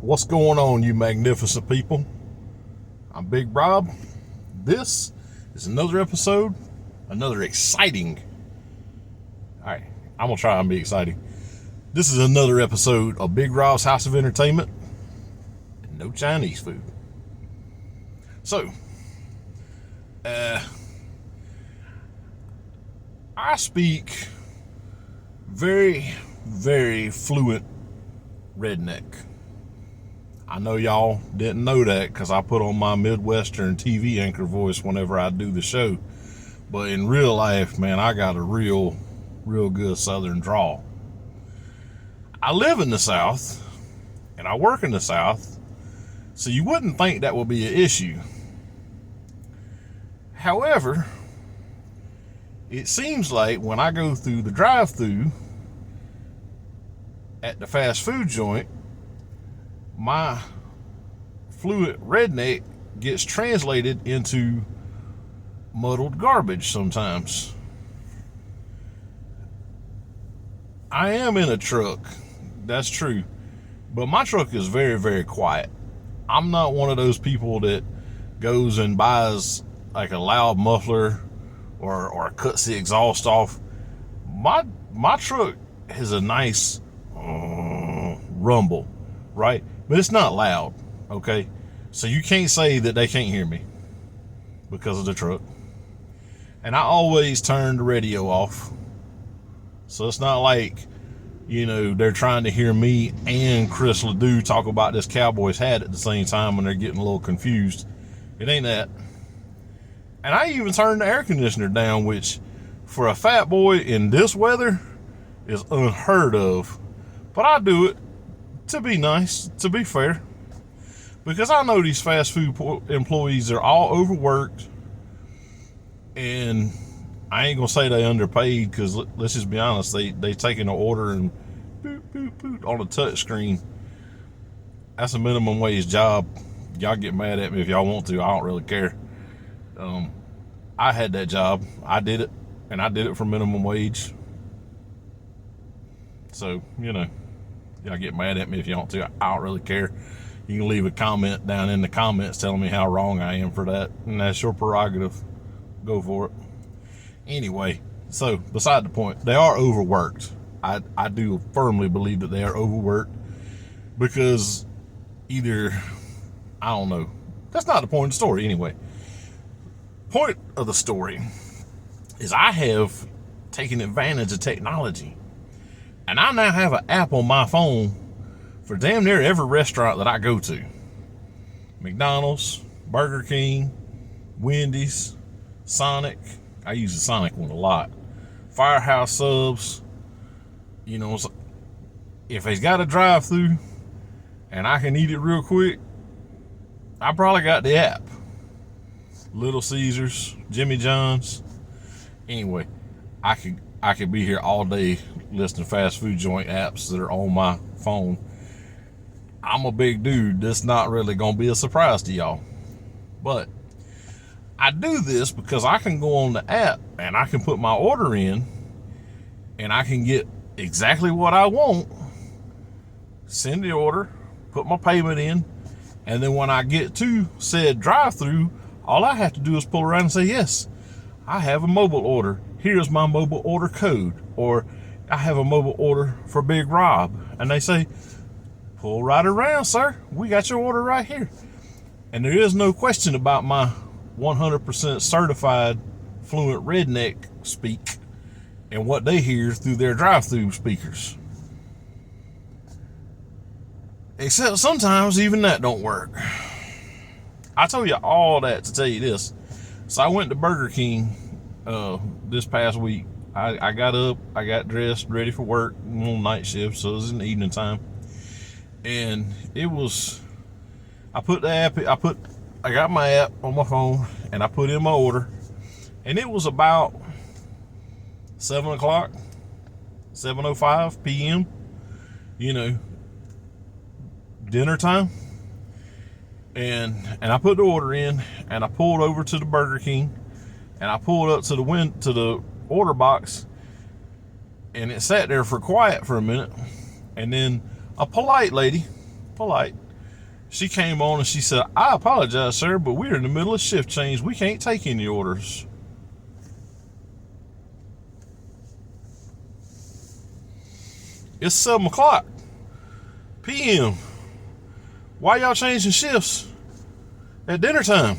What's going on, you magnificent people? I'm Big Rob. This is another episode, another exciting. All right, I'm gonna try and be exciting. This is another episode of Big Rob's House of Entertainment. And no Chinese food. So, I speak very, very fluent redneck. I know y'all didn't know that because I put on my Midwestern TV anchor voice whenever I do the show. But in real life, man, I got a real good Southern drawl. I live in the South and I work in the South, so you wouldn't think that would be an issue. However, it seems like when I go through the drive-thru at the fast food joint, my fluent redneck gets translated into muddled garbage sometimes. I am in a truck, that's true, but my truck is very, very quiet. I'm not one of those people that goes and buys like a loud muffler or cuts the exhaust off. My truck has a nice rumble, right? But it's not loud, okay? So you can't say that they can't hear me because of the truck. And I always turn the radio off. So it's not like, they're trying to hear me and Chris Ledoux talk about this Cowboys hat at the same time and they're getting a little confused. It ain't that. And I even turned the air conditioner down, which for a fat boy in this weather is unheard of. But I do it to be nice, to be fair, because I know these fast food employees are all overworked, and I ain't gonna say they underpaid, because let's just be honest, they taking an order and boop, boop, boop on a touch screen. That's a minimum wage job. Y'all get mad at me if y'all want to. I don't really care. I had that job. I did it, and I did it for minimum wage. So, y'all get mad at me if you want to. I don't really care. You can leave a comment down in the comments telling me how wrong I am for that, and that's your prerogative. Go for it. Anyway, so beside the point, they are overworked. I do firmly believe that they are overworked because either, I don't know. That's not the point of the story anyway. Point of the story is I have taken advantage of technology. And I now have an app on my phone for damn near every restaurant that I go to. McDonald's, Burger King, Wendy's, Sonic. I use the Sonic one a lot. Firehouse Subs. If they've got a drive-thru and I can eat it real quick, I probably got the app. Little Caesars, Jimmy John's. Anyway, I could be here all day listing fast food joint apps that are on my phone. I'm a big dude. That's not really going to be a surprise to y'all. But I do this because I can go on the app and I can put my order in and I can get exactly what I want, send the order, put my payment in, and then when I get to said drive-thru, all I have to do is pull around and say, yes, I have a mobile order. Here's my mobile order code. Or I have a mobile order for Big Rob. And they say, pull right around, sir. We got your order right here. And there is no question about my 100% certified fluent redneck speak and what they hear through their drive-thru speakers. Except sometimes even that don't work. I told you all that to tell you this. So I went to Burger King this past week. I got up, I got dressed, ready for work. I'm on night shift, so it was in the evening time. And it was, I got my app on my phone and I put in my order. And it was about 7 o'clock, 7:05 p.m., dinner time. And I put the order in and I pulled over to the Burger King and I pulled up to the order box and it sat there for quiet for a minute, and then a polite lady She came on and she said, I apologize, sir, but we're in the middle of shift change. We can't take any orders. It's 7 o'clock p.m. Why y'all changing shifts at dinner time?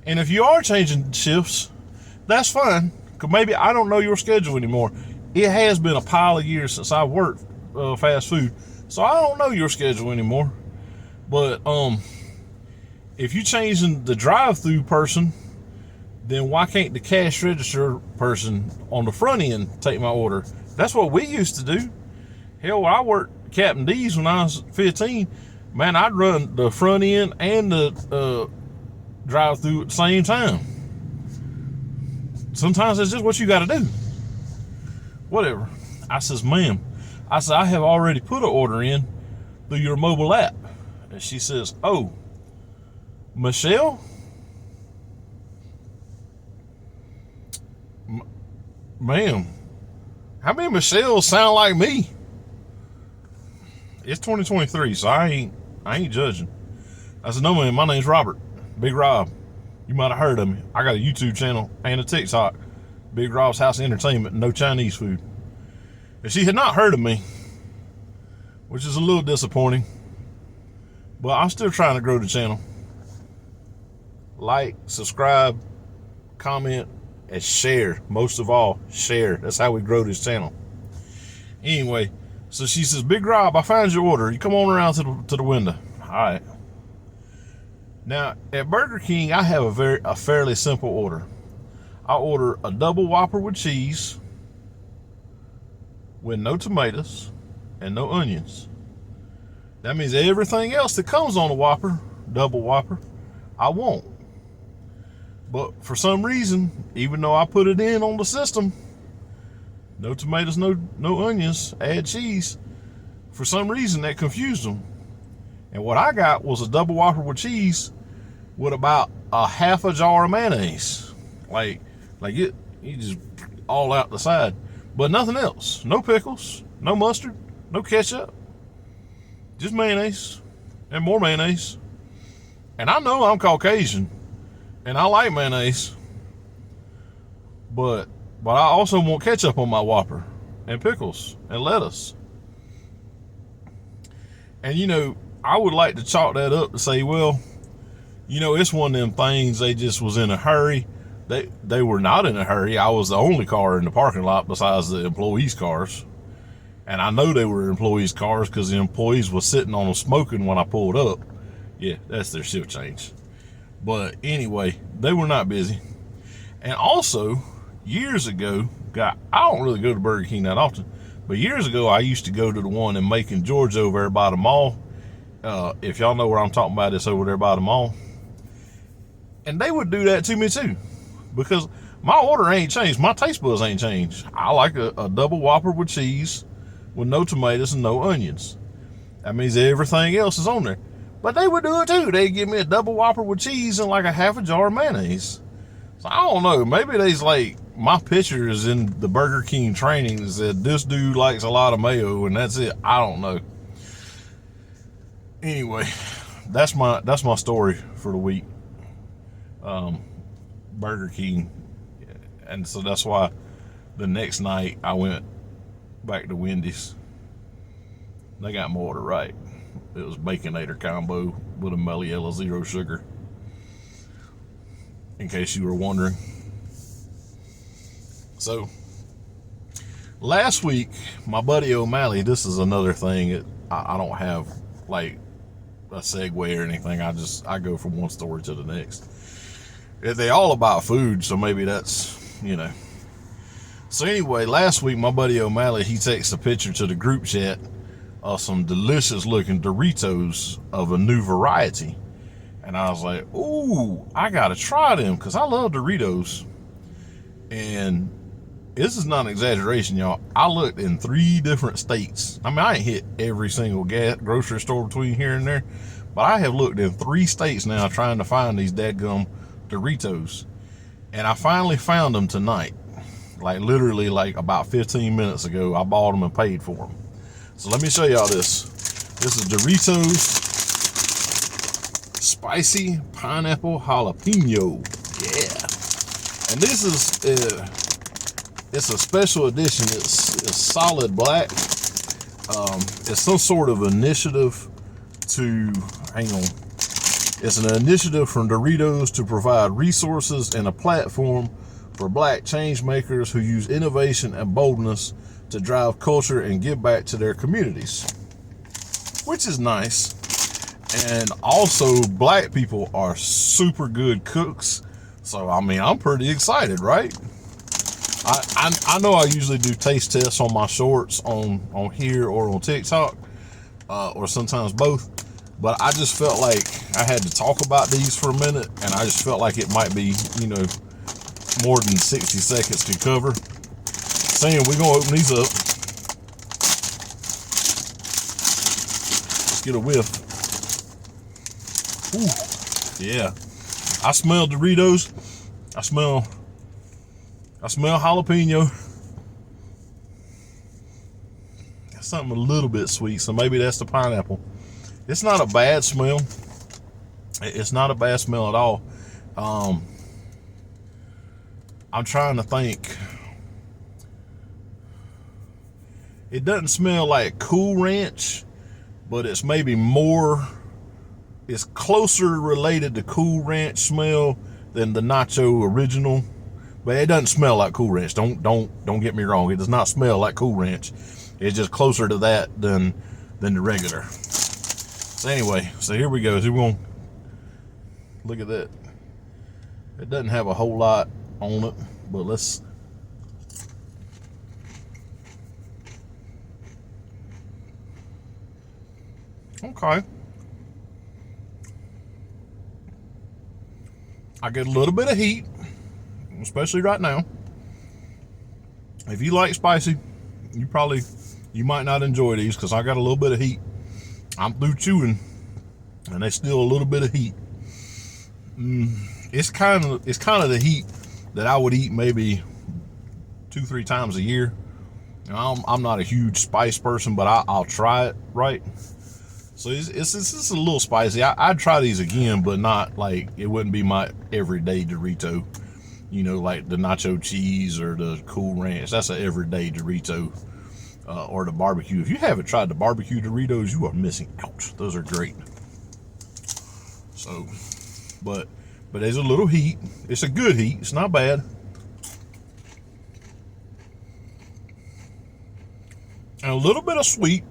And if you are changing shifts, that's fine, because maybe I don't know your schedule anymore. It has been a pile of years since I've worked fast food, so I don't know your schedule anymore. But if you changing the drive-through person, then why can't the cash register person on the front end take my order? That's what we used to do. Hell, when I worked Captain D's when I was 15, man, I'd run the front end and the drive-through at the same time. Sometimes that's just what you got to do. Whatever. I says, ma'am, I said, I have already put an order in through your mobile app. And she says, oh, Michelle? Ma'am, how many Michelles sound like me? It's 2023, so I ain't judging. I said, no, man, my name's Robert, Big Rob. You might have heard of me. I got a YouTube channel and a TikTok, Big Rob's House of Entertainment, no Chinese food. And she had not heard of me, which is a little disappointing, but I'm still trying to grow the channel. Like, subscribe, comment, and share. Most of all, share. That's how we grow this channel. Anyway, so she says, Big Rob, I found your order. You come on around to the window. All right. Now, at Burger King, I have a fairly simple order. I order a double Whopper with cheese, with no tomatoes and no onions. That means everything else that comes on a Whopper, double Whopper, I won't. But for some reason, even though I put it in on the system, no tomatoes, no onions, add cheese, for some reason that confused them. And what I got was a double Whopper with cheese with about a half a jar of mayonnaise. Like it just all out the side. But nothing else. No pickles, no mustard, no ketchup. Just mayonnaise and more mayonnaise. And I know I'm Caucasian and I like mayonnaise. But I also want ketchup on my Whopper and pickles and lettuce. And you know, I would like to chalk that up to say, well, you know, it's one of them things they just was in a hurry. They were not in a hurry. I was the only car in the parking lot besides the employees' cars. And I know they were employees' cars because the employees was sitting on them smoking when I pulled up. Yeah, that's their shift change. But anyway, they were not busy. And also, years ago, I don't really go to Burger King that often, but years ago I used to go to the one in Macon, Georgia over there by the mall. If y'all know where I'm talking about, it's over there by the mall. And they would do that to me too, because my order ain't changed. My taste buds ain't changed. I like a double Whopper with cheese with no tomatoes and no onions. That means everything else is on there. But they would do it too. They'd give me a double Whopper with cheese and like a half a jar of mayonnaise. So I don't know. Maybe they's like, my picture is in the Burger King training that said this dude likes a lot of mayo and that's it. I don't know. Anyway, that's my story for the week. Burger King. And so that's why the next night I went back to Wendy's. They got my order right. It was Baconator combo with a Mellow Yellow Zero Sugar. In case you were wondering. So, last week, my buddy O'Malley, this is another thing that I don't have like a segue or anything. I go from one story to the next. They all about food, so maybe that's, you know. So anyway, last week, my buddy O'Malley, he takes a picture to the group chat of some delicious looking Doritos of a new variety. And I was like, ooh, I gotta try them because I love Doritos. And this is not an exaggeration, y'all. I looked in 3 different states. I mean, I ain't hit every single grocery store between here and there, but I have looked in 3 states now trying to find these dadgum Doritos. And I finally found them tonight. Like literally like about 15 minutes ago, I bought them and paid for them. So let me show y'all this. This is Doritos spicy pineapple jalapeno. Yeah. And this is, it's a special edition. It's solid black. It's some sort of initiative to, hang on. It's an initiative from Doritos to provide resources and a platform for black change makers who use innovation and boldness to drive culture and give back to their communities, which is nice. And also, black people are super good cooks. So, I mean, I'm pretty excited, right? I know I usually do taste tests on my shorts on here or on TikTok, or sometimes both. But I just felt like I had to talk about these for a minute, and I just felt like it might be, more than 60 seconds to cover. Saying we're gonna open these up. Let's get a whiff. Ooh, yeah. I smell Doritos. I smell jalapeno. Got something a little bit sweet, so maybe that's the pineapple. It's not a bad smell. It's not a bad smell at all. I'm trying to think. It doesn't smell like Cool Ranch, but it's maybe more. It's closer related to Cool Ranch smell than the Nacho Original, but it doesn't smell like Cool Ranch. Don't get me wrong. It does not smell like Cool Ranch. It's just closer to that than the regular. So anyway, so here we go. So we're gonna look at that. It doesn't have a whole lot on it, but let's. Okay. I get a little bit of heat, especially right now. If you like spicy, you might not enjoy these because I got a little bit of heat. I'm through chewing, and there's still a little bit of heat. It's kind of the heat that I would eat maybe 2-3 times a year. I'm not a huge spice person, but I'll try it, right? So it's a little spicy. I'd try these again, but not like it wouldn't be my everyday Dorito. Like the nacho cheese or the Cool Ranch. That's an everyday Dorito. Or the barbecue. If you haven't tried the barbecue Doritos, you are missing out. Those are great. So, but there's a little heat. It's a good heat. It's not bad. And a little bit of sweet.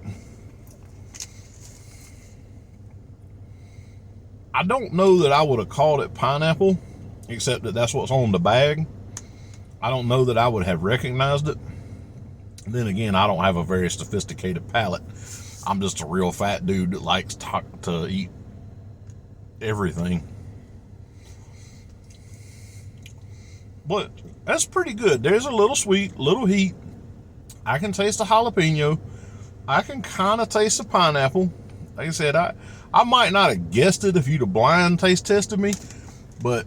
I don't know that I would have called it pineapple, except that that's what's on the bag. I don't know that I would have recognized it. Then again, I don't have a very sophisticated palate. I'm just a real fat dude that likes to eat everything. But that's pretty good. There's a little sweet, little heat. I can taste the jalapeno. I can kind of taste the pineapple. Like I said, I might not have guessed it if you'd have blind taste tested me. But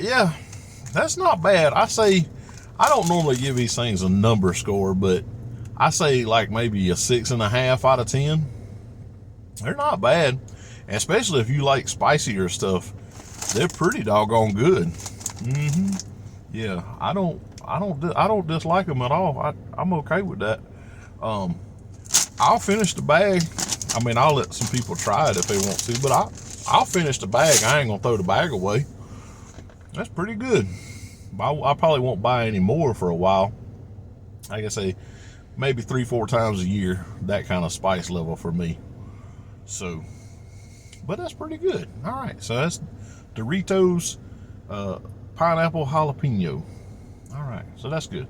yeah, that's not bad. I say, I don't normally give these things a number score, but I say like maybe a 6.5 out of 10. They're not bad, especially if you like spicier stuff. They're pretty doggone good. Yeah, I don't dislike them at all. I'm okay with that. I'll finish the bag. I mean, I'll let some people try it if they want to, but I'll finish the bag. I ain't gonna throw the bag away. That's pretty good. I probably won't buy any more for a while. Like I say, maybe 3-4 times a year, that kind of spice level for me. So, but that's pretty good. All right, so that's Doritos pineapple jalapeno. All right, so that's good.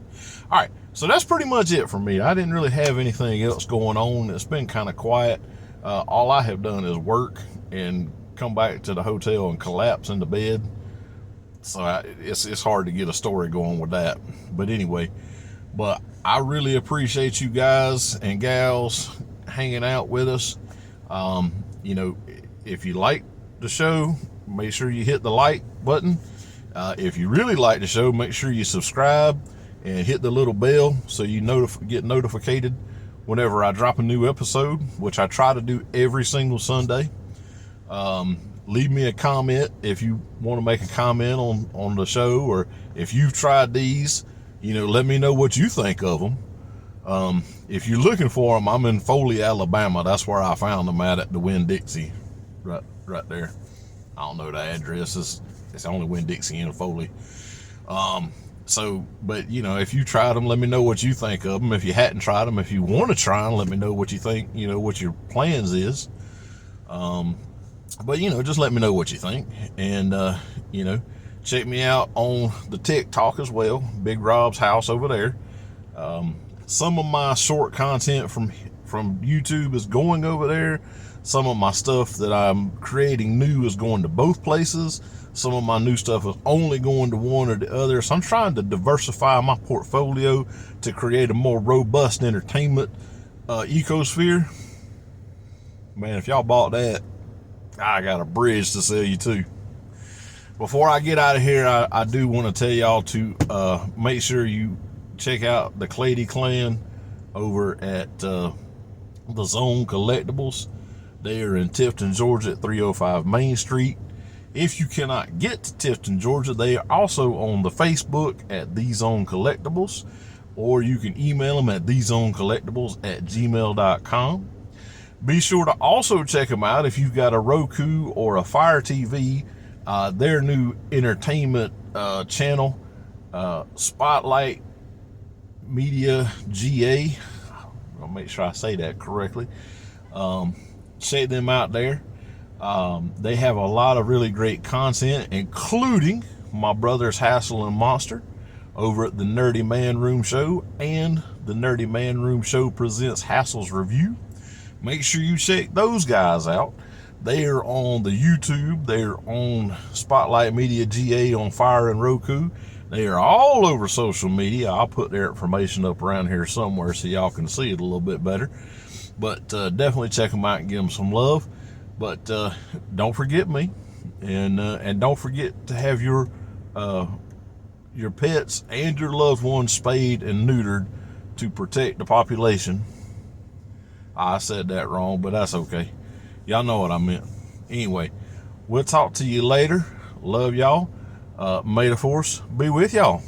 All right, so that's pretty much it for me. I didn't really have anything else going on. It's been kind of quiet. All I have done is work and come back to the hotel and collapse into bed. So it's hard to get a story going with that. But anyway, but I really appreciate you guys and gals hanging out with us. If you like the show, make sure you hit the like button. If you really like the show, make sure you subscribe and hit the little bell so you get notified whenever I drop a new episode, which I try to do every single Sunday. leave me a comment if you want to make a comment on the show, or if you've tried these, let me know what you think of them. If you're looking for them, I'm in Foley, Alabama. That's where I found them at the Winn-Dixie, right there. I don't know the address. It's only Winn-Dixie and Foley. But if you tried them, let me know what you think of them. If you hadn't tried them, if you want to try them, let me know what you think. What your plans is. But just let me know what you think, and check me out on the TikTok as well. Big Rob's house over there. Some of my short content from YouTube is going over there. Some of my stuff that I'm creating new is going to both places. Some of my new stuff is only going to one or the other. So I'm trying to diversify my portfolio to create a more robust entertainment ecosphere. Man, if y'all bought that, I got a bridge to sell you too. Before I get out of here, I do want to tell y'all to make sure you check out the Clady Clan over at the Zone Collectables. They are in Tifton, Georgia at 305 Main Street. If you cannot get to Tifton, Georgia, they are also on the Facebook at The Zone Collectables, or you can email them at thezonecollectables@gmail.com. Be sure to also check them out if you've got a Roku or a Fire TV. Their new entertainment channel, Spotlight Media GA. I'll make sure I say that correctly. Check them out there. They have a lot of really great content, including my brother's Hassle and Monster over at the Nerdy Man Room Show, and the Nerdy Man Room Show presents Hassle's Review. Make sure you check those guys out. They are on the YouTube. They're on Spotlight Media GA on Fire and Roku. They are all over social media. I'll put their information up around here somewhere so y'all can see it a little bit better. But definitely check them out and give them some love. But don't forget me, and don't forget to have your pets and your loved ones spayed and neutered to protect the population. I said that wrong, but that's okay. Y'all know what I meant. Anyway, we'll talk to you later. Love y'all. May the force be with y'all.